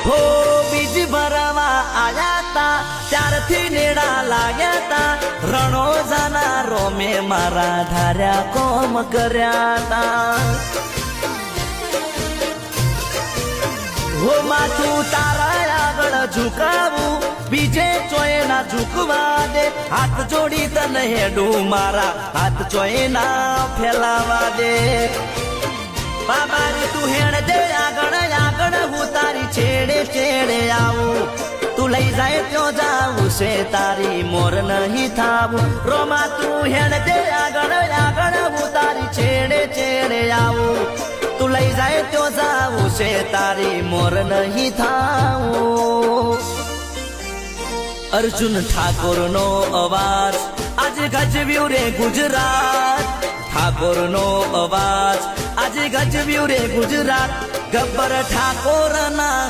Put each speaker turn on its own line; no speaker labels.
હો બીજ ભરવા આયા તા ત્યારથી નેડા લાગ્યા તા રણો જાના રોમે મારા ધાર્યા કોમ કર્યા તા હો માથું તારા આગળ ઝુકાવું બીજે ચોય ના ઝુકવા દે હાથ જોડી તને હેડું મારા હાથ ચોય ના ફેલાવા દે બાબારી તું હેણ દે આગળ આગળ હું તારી છેડે છેડે આવું તું લઈ જાય ત્યો જાવું છે તારી મોર નહીં થાવું રોમા તું હેણ દે આગળ આગળ હું તારી છેડે છેડે આવું તું લઈ જાય ત્યો જાવું છે તારી મોર નહીં થાવું અર્જુન ઠાકોર નો અવાજ આજે ગજવ્યું રે ગુજરાત ઠાકોર નો અવાજ આજે ગજવ્યું રે ગુજરાત ગબ્બર ઠાકોર ના